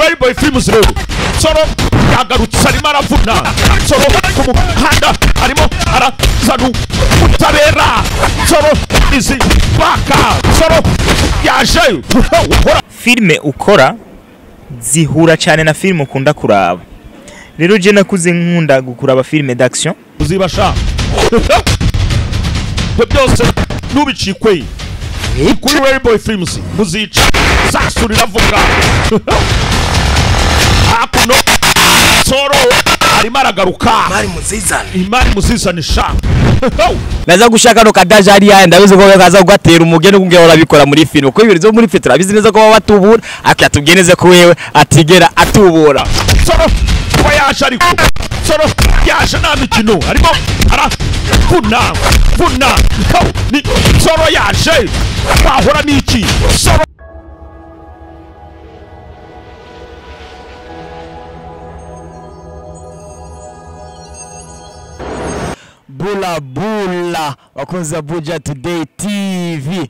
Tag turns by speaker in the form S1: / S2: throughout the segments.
S1: Ray Boy Films rero Nsoro yagarutse arimo aravuna Nsoro ku muhanda arimo arazana ubutabera Nsoro izi baka Nsoro yaje
S2: filme ukora zihura cyane na filme ukunda kuraba rero je nakuze nkunda gukuraba filme d'action
S1: uzibasha byose nubicikwe kuri Ray Boy Films muzica zasurira vuga hakuno Nsoro arimo aragaruka imari muzizana sha
S3: naza gushaka no kadajari ya ndabize ko kaza kugatera umugeni kungera urabikora muri filme ko ibiri zo muri Petra bizi neza ko batubura akatugeneze ko wewe atigera atubura
S1: Nsoro yasha ariko Nsoro yasha na mikino arimo arafuna ni Nsoro yaje bahora niki Nsoro
S3: bula wakoze Abuja Today TV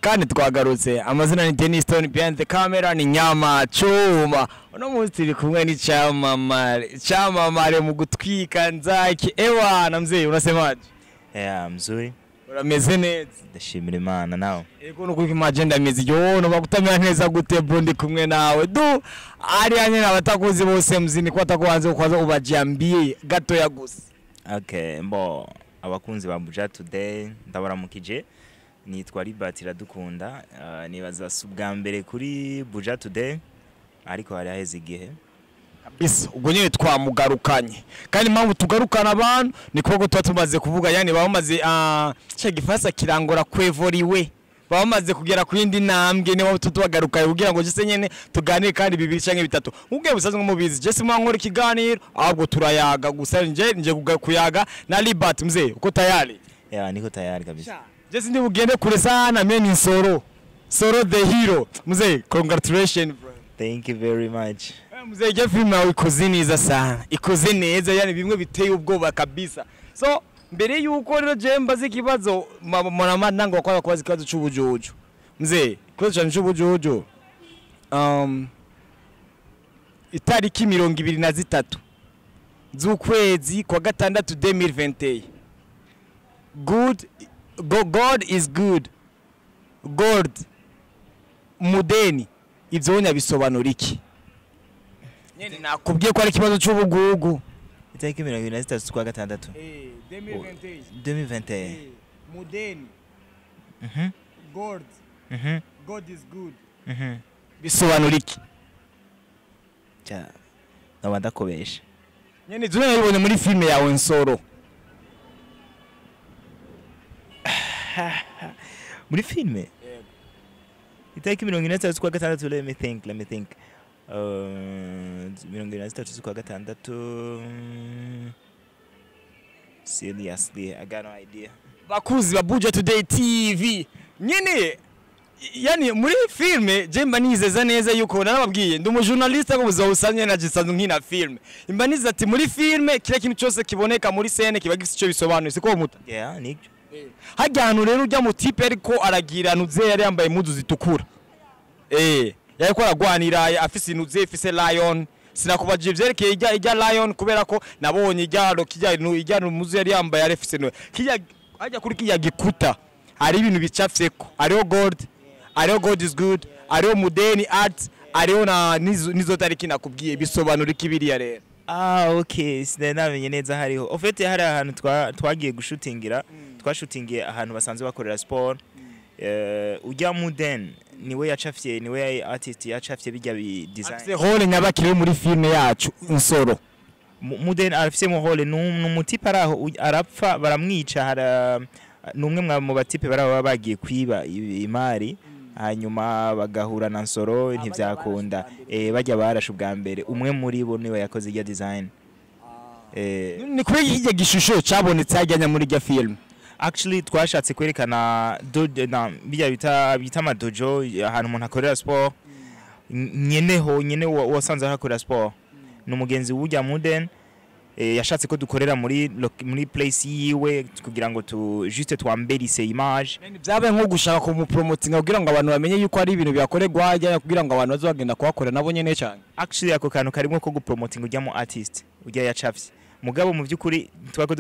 S3: kandi twagarutse amazina ni Dennis Stone behind the camera ni Nyama Chuma uno munsi turi kumwe ni Chamamare mu gutwika nzaki ewa na mzee unasemaje
S2: mzuri
S3: urameze neza
S2: ndashimira Imana nawe
S3: ego no kuko agenda mezi yo no bagutamira neza gute bundi kumwe nawe du ari anye n'abatakuzi bose mzini ko atakubanze kwaza ubajyambiye gato ya gusa.
S2: Okay, mbo abakunzi ba Abuja Today ndabaramukije nitwa Liberty Iradukunda nibaza subwa mbere kuri Abuja Today ariko hari aheze igihe
S3: kabisa ubwo nyine twamugarukanye kandi mpamvu tugarukana abantu ni kuko tumaze kuvuga yani bamaze gifasa kirangora kwevoriwe bamaze kugera ku yindi ntambwe niho tutubagaruka kugira ngo gise nyene tuganire kandi bibiri canke bitatu ubwe busanzwe mubizi je simwa nkora ikiganiro ahubwo turayaga gusa nje kuyaga na Liberty mzee uko tayari
S2: niko tayari kabisa
S3: je sindi bugende kure sana meni Nsoro the hero mzee congratulations bro
S2: thank you very much
S3: mzee je film yawe ikoze neza sana ikoze neza yani bimwe biteye ubwoba kabisa so mbere yuko rero je mbaze kibazo mama nango kwa kwazi kazo cy'ubujojo mzee kwazo cyane cy'ubujojo itariki 23 z'ukwezi kwa gatandatu 2020 God is good God mudeni ivyonya bisobanura iki nyene nakubwiye ko ari kibazo cy'ubugugu
S2: itariki 23 kwa gatandatu 2021
S3: mudeni God is good bisobanura iki
S2: cha nabanda kobesha
S3: nyene zone nabibonye muri filme yawe Nsoro
S2: muri filme itariki 23 kwa gatandatu let me think 23 kwa gatandatu seriously I got no idea
S3: bakuzi ba Abuja Today TV nyine yani muri filme je mba nizeza neza yuko narababwiye ndi umujournaliste ko buzawusanye na gisanzwe nkina filme imba niza ati muri filme kira kintu cyose kiboneka muri scene kiba gifite cyo bisobanuye siko muta
S2: nibyo
S3: hajyano rero ujya mu type ariko aragira nuze yari yambaye impuzu zitukura yari ko aragwanira afise inuze afise lion sinakubaje ivyerekeye ijya lion kubera ko nabonye ijyaro kijya muzu yari yambaye afise no kijya ajya kuri kijya gikuta ari ibintu bicafyeko ariho God is good ariho mudeni art ariho na nizo tariki nakubwiye bisobanura ikibiriya rero
S2: okay sinamenye neza hariho ofete hari ahantu twagiye gushutingira twashutingiye ahantu basanzwe bakorera sport ujya mudeni niwe yacafye niwe artist yacafye bijya bi design
S3: afise hole nyabakire muri filme yacu Nsoro
S2: mudeni afise mo hole n'umutipe araho arapfa baramwica hara numwe mu batipe baraba bagiye kwiba imari hanyuma bagahura na Nsoro ntivyakunda bajya barashe ubwa mbere umwe muri bo niwe yakoze ijya design
S3: ni kuri ijya gishusho cyabonetse ajyanya muri ijya film
S2: actually twashatse kwerekana bijya bita amadojo ahantu umuntu akorera sport nyene wasanze hakorera sport n'umugenzi w'ujya muden yashatse ko dukorera muri place yiwe kugira ngo juste twamberise image.
S3: Byabe nko gushaka kumupromotinga kugira ngo abantu bamenye yuko ari ibintu byakorerwa hajya kugira ngo abantu bazagenda kuhakora nabo nyene cyane.
S2: Actually ako kantu karimo ko gupromotinga ujya mu artist ujya yacafye mugabo mu byukuri twako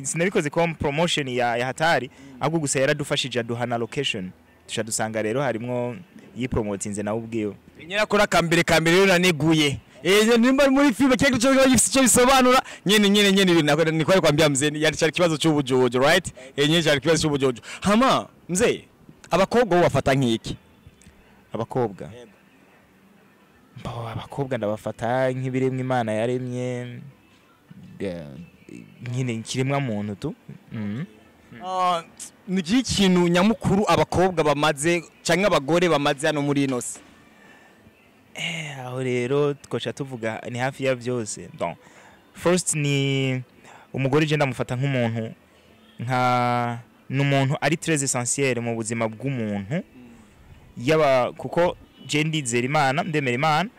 S2: sinabikoze ko promotion ya hatari ahubwo gusa yaradufashije duhana location tushadusanga rero harimo yipromotinze nawe ubwiwe.
S3: Nyira kora kambere rero naneguye nimba muri filme cyangwa cyo bisobanura nyene ibintu ni kwari kwambia mzee yari cyari kibazo cy'ubujojo right nyene cyari kibazo cy'ubujojo hama mzee abakobwa bo bafata nk'iki
S2: abakobwa ndabafata nk'ibiremwe Imana yaremye nyine kiremwa muntu tu
S3: ni ikintu nyamukuru abakobwa bamaze cyangwa abagore bamaze hano muri inose
S2: aho rero twoca tuvuga ni hafi ya byose. Donc first ni umugore je ndamufata nk'umuntu n'umuntu ari très essentiel mu buzima bw'umuntu yaba kuko je ndizera Imana ndemera Imana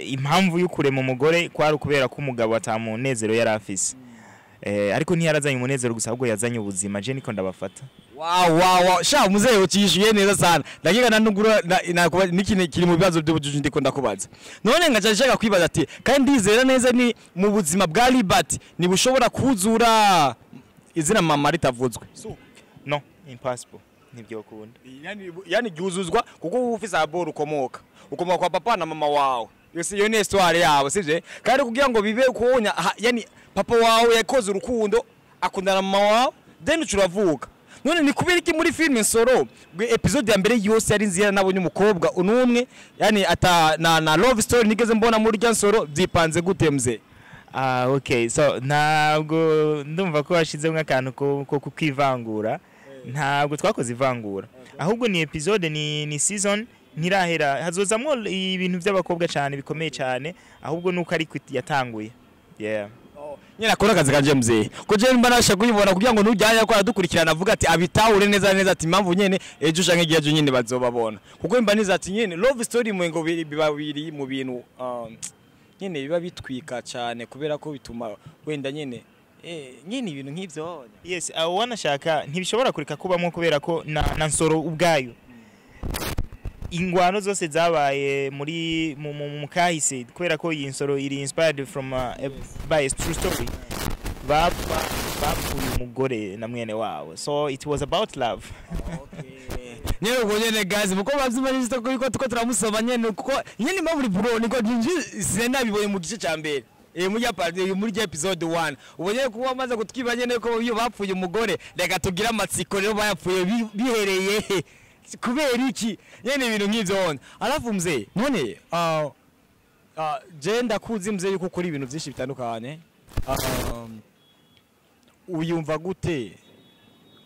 S2: impamvu y'ukurema umugore kwari kubera ko umugabo atamunezero yari afise ariko ntiyarazanye umunezero gusa ahubwo yazanye ubuzima je niko ndabafata.
S3: Wow sha muzee ukishuye neza sana ndakiga nanugura nikine kiri mu bibazo by'ubujuje ndiko ndakubaza none ngashaka kwibaza ati kandi ndizera neza ni mu buzima bwa Liberty ni bushobora kuzura izina mama ritavuzwe
S2: no impossible nibyo kunda
S3: yani gyuzuzwa kuko ufise aboro ukomoka kwa papa na mama wawe yo ni histoire yabo sivye kandi kugira ngo bibe kuonya yani papa wawe yakoze urukundo akundana na mama wawe then ucuravuka none ni kubera iki muri filme Nsoro episode ya mbere yose yari nzira nabonye umukobwa unumwe yani ata na love story nigeze mbona muri rya Nsoro byipanze gute mze
S2: okay so ntabwo ndumva ko washize nk'akantu ko kwivangura ntabwo twakoze ivangura ahubwo ni episode ni season ntirahera hazozamwo ibintu by'abakobwa cyane bikomeye cyane ahubwo nuko ari yatanguye
S3: nyina kora kazi kanje mzee ko je mba nasha kuyibona kugira ngo nujyanye ko aradukurikirana avuga ati abitahure neza ati impamvu nyene ejo canke igihe nyine bazobabona kuko mba niza ati nyene love story mu ngo bibabiri mu bintu nyene biba bitwika cyane kubera ko bituma wenda nyene nyine ibintu nk'ivyo
S2: yes wanashaka ntibishobora kureka kubamwe kubera ko na Nsoro ubwayo ingwano zose zabaye muri mu kahise kubera ko iyi Nsoro iri inspired from by a true story bapfuye umugore na mwene wawe so it was about love.
S3: Nyene ubwo nyene guys muko bazimanije ko turamusoma nyene kuko nyene maburi bro niko sinenda biboye mu gice cya mbere muri episode 1 ubonye ko wamaze kutwiba nyene ko iyo bapfuye umugore reka tugira amatsiko rero bayapfuye bihereye kubera iki nyene ibintu nk'ivyo alafu mzee none je ndakuzi mzee yuko kuri ibintu byinshi bitandukanye uyumva gute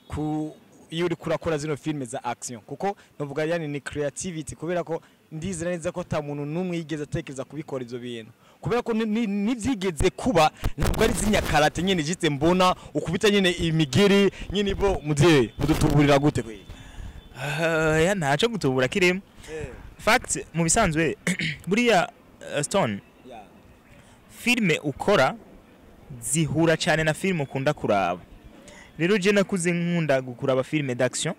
S3: ku iyo uri kurakora zino filme za action kuko novuga yani ni creativity kubera ko ndizera neza ko ta muntu numwe yigeze atekereza kubikora ivyo bintu kubera ko nivyigeze kuba ntabwo ari zinyakarate nyene jite mbona ukubita nyene imigeri nyene bo muzee mudutuburira gute kwe
S2: ya ntaco gutubura kirimo fact mu bisanzwe buriya Stone filme ukora zihura cyane na filme ukunda kuraba rero je nakuze nkunda gukuraba filme d'action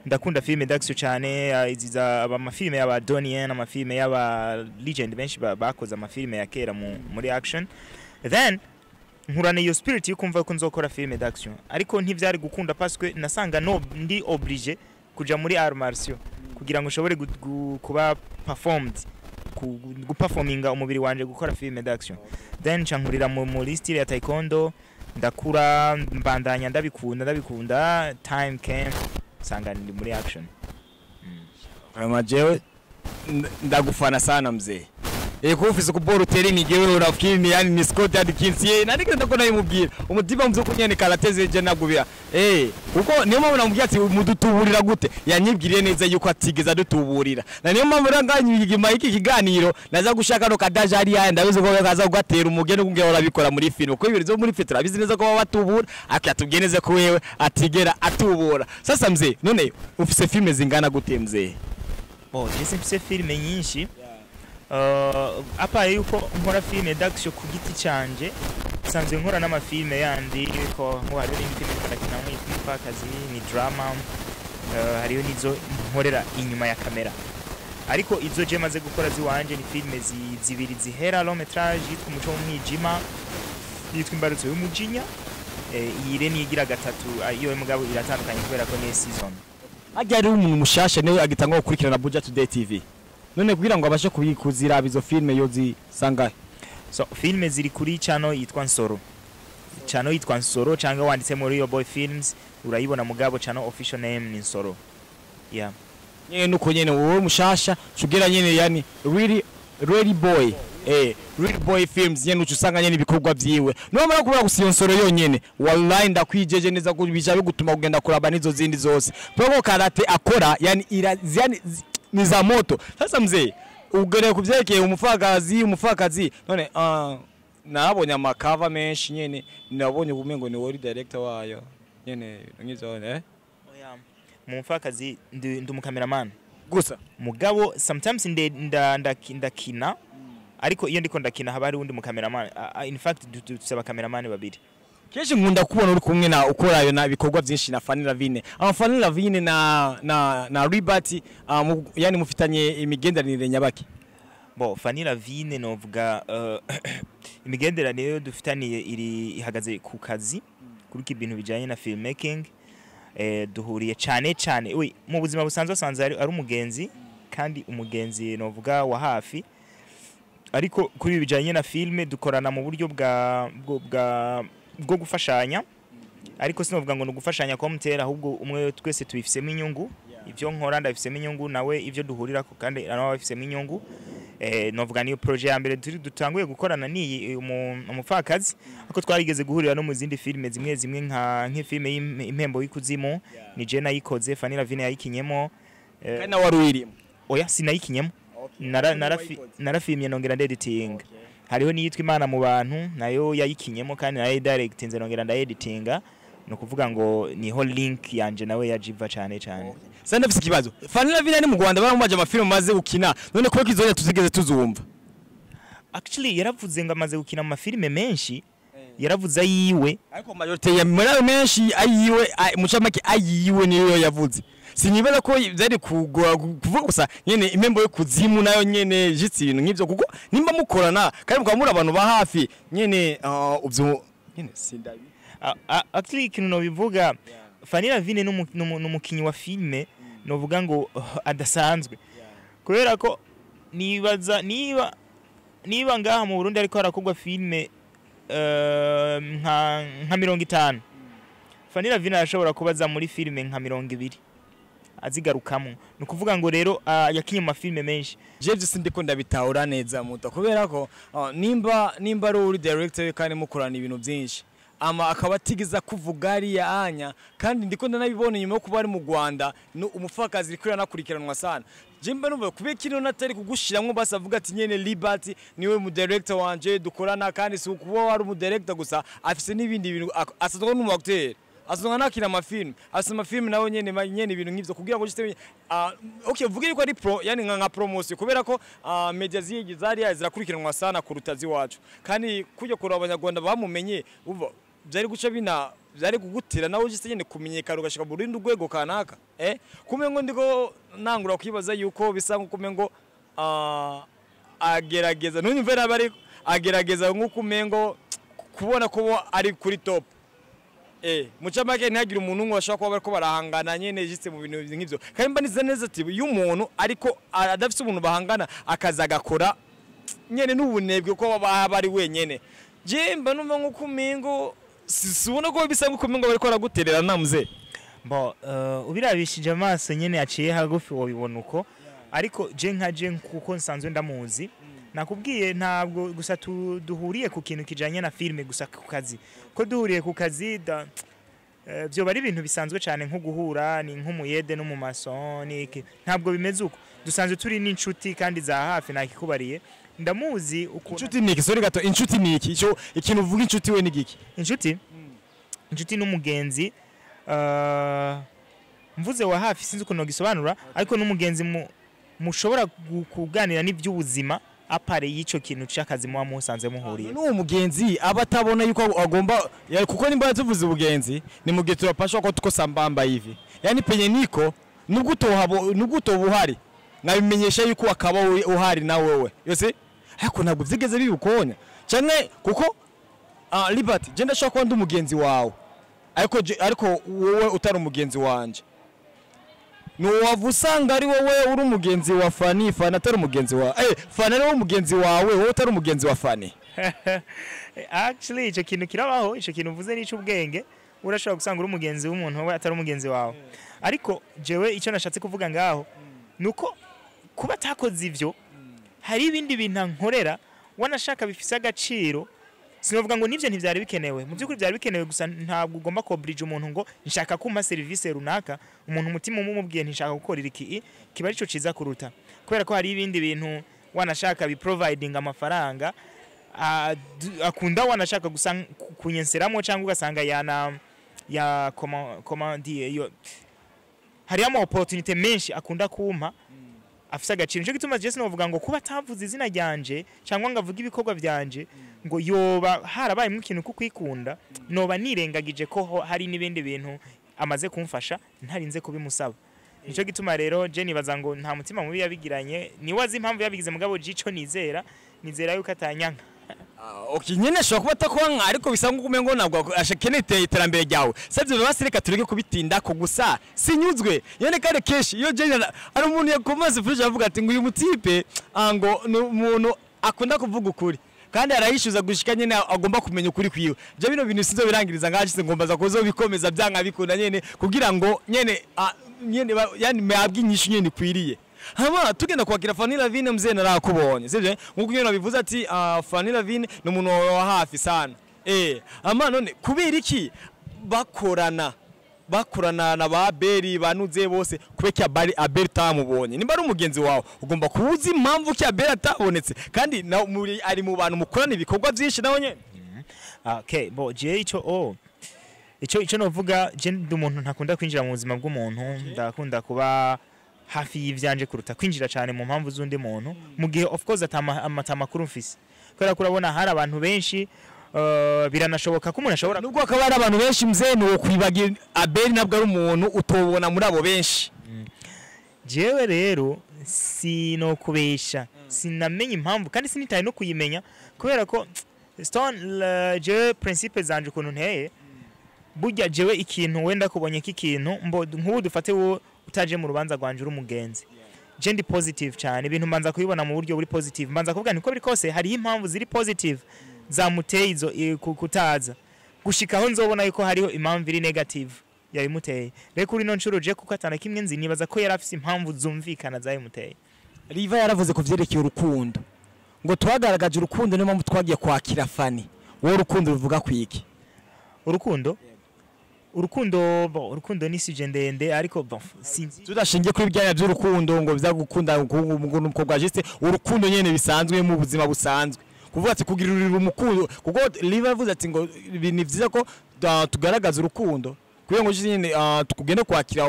S2: ndakunda filme d'action cyane iziza amafilme y'aba Donnie amafilme y'aba legend benshi bakoze amafilme ya kera muri action then nkurana iyo spirit yo kumva ko nzokora filme d'action ariko ntivyari gukunda parce nasanga no ndi obligé kuja muri art martial kugira ngo ushobore kuba performed guperforminga umubiri wanje gukora filme d'action then chankurira muri style ya taekwondo ndakura mbandanya ndabikunda time came sanga ndi muri action
S3: jewe ndagufana sana mzee kufise kubora uteri ni jewe urafiki yani ni Scott Adkins nandike ndakona yimubwira umutima mzo kunyene karateze je nagubira kuko niyo mpamvu namubwira ati mudutuburira gute yanyibwiriye neza yuko atigeza dutuburira na niyo mpamvu ranganyigima iki kiganiro naza gushaka no kadajari ya ndabize ko kaza kugatera umugene kungera urabikora muri film ko ibiri zo muri film abizi neza ko batubura akatubyeneze ko wewe atigera atubura sasa mzee none ufise filme zingana gute mzee
S2: je mfise filme nyinshi apa yuko nkora filme d'action ku giti canje sanzwe nkora n'amafilme yandi ko hariho n'ibindi ndakina mw'ipakazi ni drama hariho nizo nkorera inyuma ya kamera ariko izo je maze gukora ziwanje ni filme zibiri zihera long metrage yitwa umuco w'umwijima yitwa imbarutso y'umujinya iyi rero nigira gatatu iyo mugabo iratandukanye kubera ko ni season
S3: ajya ari umuntu mushasha niwe agitanga gukurikirana Buja Today TV none kugira ngo abashe kubikuzira izo filme yo zisangahe
S2: so filme ziri kuri channel yitwa Nsoro cyangwa wanditse muri Yo Boy Films urayibona mugabo channel official name ni Nsoro yeah
S3: nyene nuko nyene wowe mushasha cugera nyene yani really boy Real Boy Films nyene ucusanga nyene ibikorwa vyiwe no mara kubura gusiyo Nsoro yonyene wallahi ndakwijeje neza ko bija bigutuma kugenda kuraba nizo zindi zose poko karate akora yani ni za moto sasa mzee ugere kuvyerekeye umufakazi none nabonye amakava menshi nyene nabonye ubumengo ni wori director wayo nyene ngizone oya
S2: mumfakazi ndi cameraman
S3: gusa
S2: mugabo sometimes ndakina ariko iyo ndiko ndakina haba ari undi mu cameraman in fact dusaba cameraman babiri
S3: keje nkunda kubona uri kumwe na ukorayo na bikorwa byinshi na Fanny Lavine Fanny Lavine na Liberty yani mufitanye imigenderanire nyabaki
S2: bo Fanny Lavine novuga imigenderanire yo dufitaniye iri ihagaze ku kazi kuri ibintu bijanye na filmmaking duhuriye cyane mu buzima busanzwe sanze ari umugenzi kandi umugenzi novuga wa hafi ariko kuri bijanye na filme dukorana mu buryo bwo gufashanya ariko sinovuga ngo no gufashanya ko mutera ahubwo umwe twese tubifisemo inyungu ivyo nkora ndabifisemo inyungu nawe ivyo duhurira ko kandi nawe bafisemo inyungu novuga niyo projet ya mbere dutanguye gukorana ni umufakazi ako twarigeze guhurira no mu zindi filme zimwe nk'ifilme y'impembo y'ikuzimu ni je nayikoze Fanny Lavine yayikinyemo
S3: kandi nawe waruyirimo
S2: oya sinayikinyemo narafilmye nongera editing hariho niyitwa Imana mu bantu nayo yayikinyemo kandi nayo directinze nongera ndaeditinga no kuvuga ngo niho link yanje nawe yajiva cyane
S3: sanda bifite ikibazo Fanny Lavine ni mu Rwanda baramubaje amafilme maze gukina none kuko izonya tuzigeze tuzumva
S2: actually yaravuze ngo amaze gukina mu mafilme menshi yaravuze ayiwe
S3: ariko majorite ya murayo menshi ayiwe mucamake ayiwe niyo yavuze sinibera ko byari kugora kuvuga gusa nyene impembo yo kuzimu nayo nyene jitsi ibintu nk'ivyo kuko nimba mukorana kandi mukaba abantu ba hafi nyene ubyo nyene sindabi
S2: actually ikintu no bivuga Fanny Lavine n'umukinyi wa filme novuga ngo adasanzwe kubera ko nibaza niba ngaha mu Burundi ariko harakogwa filme nka 50 Fanny Lavine arashobora kubaza muri filme nka 200 azigarukamo nukuvuga ngo rero yakinye mu filme menshi
S3: jeje sindiko ndabitahura neza muto kubera ko nimba ari uri director kandi mukorana ibintu byinshi akaba atigiza kuvuga ari ya anya kandi ndiko ndanabibona nyuma yo kuba ari mu Rwanda umufakazi rikura nakurikiranwa sana jemba numva kubera kino natari kugushiramwe basavuga ati nyene Liberty niwe mu director wanje dukorana kandi si kuba wari mu director gusa afise n'ibindi bintu asazwa n'umu acteur asazwa nakina amafilme asoma filme nawe nyene ibintu nk'ivyo kugira ngo giste okay vuga yuko ari pro yani nka promotion kubera ko media zari zirakurikiranwa sana kuruta ziwacu kandi kujya kuri abanyarwanda bamumenye uva byari guca byari kugutira nawe ugise nyene kumenyekana ugashika burindi urwego kanaka kumengo ndiko nangura kwibaza yuko bisanga kumengo agerageza ntunyumve nabari agerageza nk'ukumengo kubona ko ari kuri top mucamake ntihagira umuntu umwe washaka kuba bariko barahangana nyene jiste mu bintu nk'ivyo kandi mba nize neza ati iyo umuntu ariko adafise umuntu bahangana akaza agakora nyene n'ubunebwe ko baba ari wenyene je mba numva nk'ukumengo sisubona ko bisa nk'ukumengo bariko baraguterera namuze
S2: bo ubirabishije amaso nyene aciye hagufi wobibona uko ariko je kuko nsanzwe ndamuzi nakubwiye ntabwo gusa duhuriye ku kintu kijanye na filme gusa ku kazi ko duhuriye ku kazi byo bari ibintu bisanzwe cyane nko guhura ni nk'umuyede no mu masoni ntabwo bimeze uko dusanzwe turi n'inshuti kandi za hafi nakikubariye ndamuzi uko
S3: inshuti niki sori gato inshuti niki cyo ikintu uvuga inshuti we nigiki
S2: inshuti n'umugenzi mvuze wa hafi sinzi uko no gisobanura ariko n'umugenzi mushobora kuganira n'iby'ubuzima apare y'ico kintu cy'akazi muba musanze muhuriye.
S3: n'uwo mugenzi aba atabona yuko agomba kuko nimba tuvuze ubugenzi ni mu gihe turapashwa ko tuko sambamba hivi yani penye niko nubwo utobuhari nkabimenyesha yuko akaba uhari na wewe yose ariko ntabwo byigeze bibukonya cyane kuko Liberty je ndashaka kuba ndi umugenzi wawe ariko wowe utari umugenzi wanje nuwavusanga ari wowe uri umugenzi wa Fani atari umugenzi wa Fani ari umugenzi wawe wowe utari umugenzi wa Fani.
S2: Actually ico kintu kirabaho, ico kintu uvuze ni cy'ubwenge, urashobora gusanga uri umugenzi w'umuntu we atari umugenzi wawe. Ariko jewe icyo nashatse kuvuga ngaho nuko kuba takoze ivyo hari ibindi bintu nkorera wanashaka bifise agaciro. Sinovuga ngo nivyo ntivyari bikenewe. Mu byukuri byari bikenewe gusa ntabwo ugomba ko oblige umuntu ngo nshaka kumpa service runaka, umuntu umutima umubwiye ntishaka gukorera iki kiba arico ciza kuruta. Kubera ko hari ibindi bintu wanashaka bi providing amafaranga akunda wanashaka gusa kunyenseramo cyangwa ugasanga ya comment dire yo hari ama opportunity menshi akunda kumpa afisa agaciro. Nico gituma je sinovuga ngo kuba tavuze izina ryanje cyangwa ngavuga ibikorwa byanje ngo yoba harabaye mu kintu kukwikunda noba nirengagije ko hari nibindi bintu amaze kumfasha ntarinze kubimusaba. Nico gituma rero je nibaza ngo nta mutima mubi yabigiranye niwaza impamvu yabigize mugabo jico nizera yuko atanyanga.
S3: Okay nyene shaka kuba takwanga ariko bisanga kumengo nabwo ashakenete iterambere ryawe savye basireka tureke kubitinda ko gusa sinyuzwe yene kare keshi iyo je ari umuntu yakomaze fuje avuga ati ngo uyu mutipe ngo umuntu akunda kuvuga ukuri kandi arayishuza gushika nyene agomba kumenya ukuri kwiwe je bino bintu sizo birangiriza ngashise ngombaza kozo bikomeza byanga bikunda nyene kugira ngo nyene yani mabwi nyishu nyene kwiriye. Hama tugenda kwakira Fani Lavine mzee narakubonye sivyo nkuko nyene nabivuze ati Fani Lavine ni umuntu wa hafi sana ama none kubera iki bakorana na ba Beri banuze bose kubeka Aberi tamubonye nimba ari umugenzi wawe ugomba kubuza impamvu ki Aberi atabonetse kandi ari mu bantu mukorana ibikorwa byinshi nawe nyene.
S2: Okay bo je ico novuga je ndi umuntu ntakunda kwinjira mu buzima bw'umuntu ndakunda kuba hafi y'ivyanje kuruta kwinjira cyane mu mpamvu z'undi muntu mu gihe of course atamakuru mfise kubera kurabona hari abantu benshi biranashoboka ko umuntu ashobora
S3: nubwo akaba ari abantu benshi mzee no kwibagira Aberi nabwo ari umuntu utobona muri abo benshi.
S2: Jewe rero sino kubesha sinamenye impamvu kandi sinitaye no kuyimenya kubera ko Stone je principe zanje ukuntu nteye burya jewe ikintu wenda kubonye k'ikintu nk'ubu dufate wo utaje mu rubanza rwanje uri umugenzi je ndi positive cyane ibintu mbanza kubibona mu buryo buri positive mbanza kuvuga niko biri kose hari impamvu ziri positive zamuteye izo kutaza gushikaho nzobona yuko hariho impamvu iri negative yabimuteye rero kuri no ncuro je kuko atana kimwe nzi nibaza ko yari afise impamvu zumvikana zayimuteye.
S3: Riva yaravuze ko vyerekeye urukundo ngo twagaragaje urukundo niyo mpamvu twagiye kwakira Fani wowe urukundo ruvuga kwiki urukundo ni sije ndende ariko sinzi tudashingiye kuri byanya by'urukundo ngo biza gukunda ngo gwa juste urukundo nyene bisanzwe mu buzima busanzwe kuvuga ati kugirira umukundo kuko Riva yavuze ati ngo ni vyiza ko tugaragaza urukundo kugira ngo nyene tukugende kwakira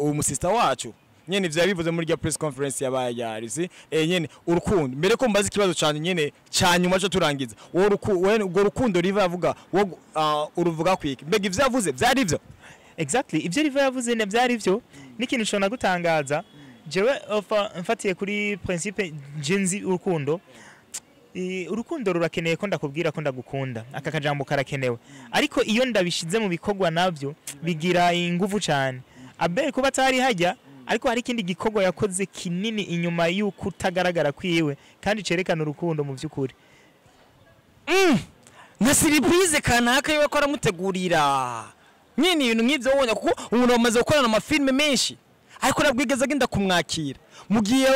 S3: umusista wacu nyene ivyo yabivuze muri press conference yabaye yarisi nyene urukundo mbere ko mbaza ikibazo cyane nyene cyanyuma cyo turangiza urwo rukundo Riva yavuga uruvuga kwiki mbega ivyo yavuze byari ivyo
S2: exactly ivyo Riva yavuze ne byari ivyo n'ikintu cyo gutangaza jewe mfatiye kuri principe jenzi urukundo rurakeneye ko ndakubwira ko ndagukunda aka kajambo karakenewe ariko iyo ndabishize mu bikorwa navyo bigira ingufu cyane Abel kuba atari hajya ariko hari ikindi gikorwa yakoze kinini inyuma y'uko utagaragara kwiwe kandi cerekana urukundo mu byukuri
S3: na surprise kanaka yo ko aramutegurira nyine ibintu nk'ivyo wonye kuko umuntu wamaze gukorana amafilme menshi ariko nabwigeze agenda kumwakira mugiye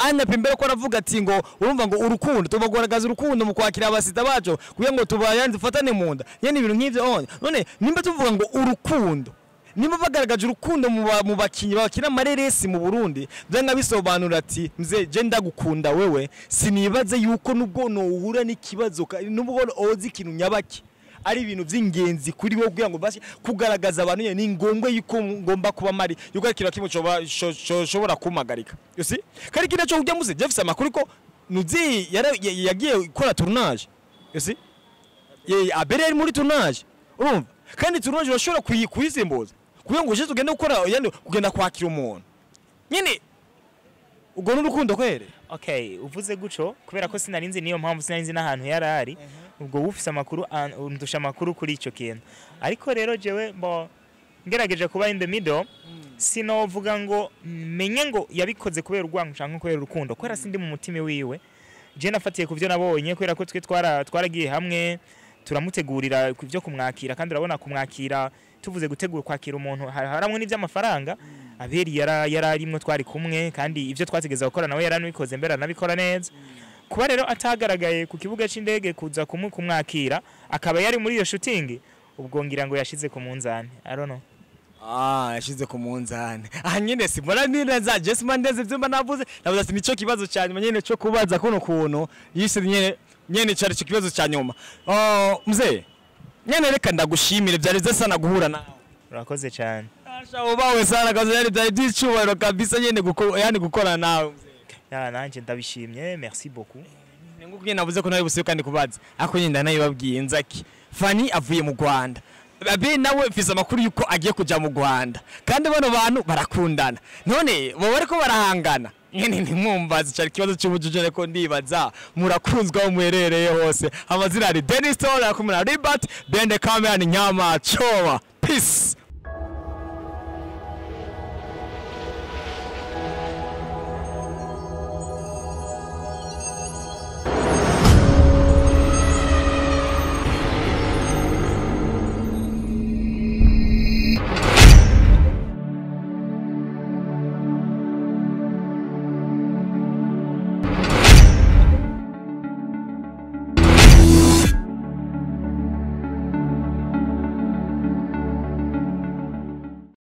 S3: Anya Pembere ko aravuga ati ngo urumva ngo urukundo tubagaragaza urukundo mu kwakira abasita bacu kugira ngo tubayanze fatane mu nda nyene ibintu nk'ivyo onye none nimba tuvuga ngo urukundo nimba bagaragaje urukundo mu bakinyi bakina amareresi mu Burundi byanga bisobanura ati mze je ndagukunda wewe sinibaze yuko nubwo no uhura n'ikibazo nubwo ozi kintu nyabaki ari ibintu by'ingenzi kuri wowe kugira ngo basi kugaragaza abantu nyene ni ngombwa yuko ngomba kuba mari yuko kira kimwe shobora kumagarika yose kari kinacho ujya muze Jefferson amakuru ko Nuzi yagiye gukora tournage ese abere ari muri tournage urumva kandi tournage urashobora kuyisimbuza kugira ngo uje tugende gukora yani kugenda kwakira umuntu nyine ubwo n'urukundo kwere.
S2: Okay, uvuze guco kubera ko sinarinzi niyo mpamvu sinarinzi n'ahantu yarari ubwo wufise amakuru undusha amakuru kuri ico kintu ariko rero jewe mbo ngerageje kuba in the middle sinovuga ngo menye ngo yabikoze kubera urwango canke kubera urukundo kubera sindi mu mutima wiwe je nafatiye kuvyo nabonye kubera ko twe twaragiye hamwe turamutegurira kuvyo kumwakira kandi urabona kumwakira tuvuze gutegura kwakira umuntu haramwe n'ivy'amafaranga aberi yararimwe twari kumwe kandi ivyo twategeza gukora nawe yaranubikoze mbere nabikora neza kuba rero atagaragaye ku kibuga c'indege kuza kumwakira akaba yari muri iyo shooting ubwo ngira ngo yashize ku munzane I don't know.
S3: Yashize ku munzane nyine simbona neza Jesman ndeze vyumba navuze ati nico kibazo cyanyuma nyene cyo kubaza kuno kuntu yise nyene cyari cyo kibazo cyanyuma mzee nyene reka ndagushimire byarize sana guhura nawe
S2: urakoze cyane
S3: ashaho bawe sana kazo yari byicubaro kabisa nyene gukora nawe
S2: mzee nanje ndabishimye merci beaucoup
S3: nguko navuze ko nari busiyo kandi kubaza ako nyenda nayo babwiye nzaki Fani avuye mu Rwanda abe nawe mfise amakuru yuko agiye kuja mu Rwanda kandi bano bantu barakundana none bo bariko barahangana nyene ntimwumbaze cyari kibazo cy'ubujuje ko ndibaza murakunzwa aho muherereye hose amazina ari Dennis Tola kumuna Ribat Bende Camera ni Nyama Chowa peace.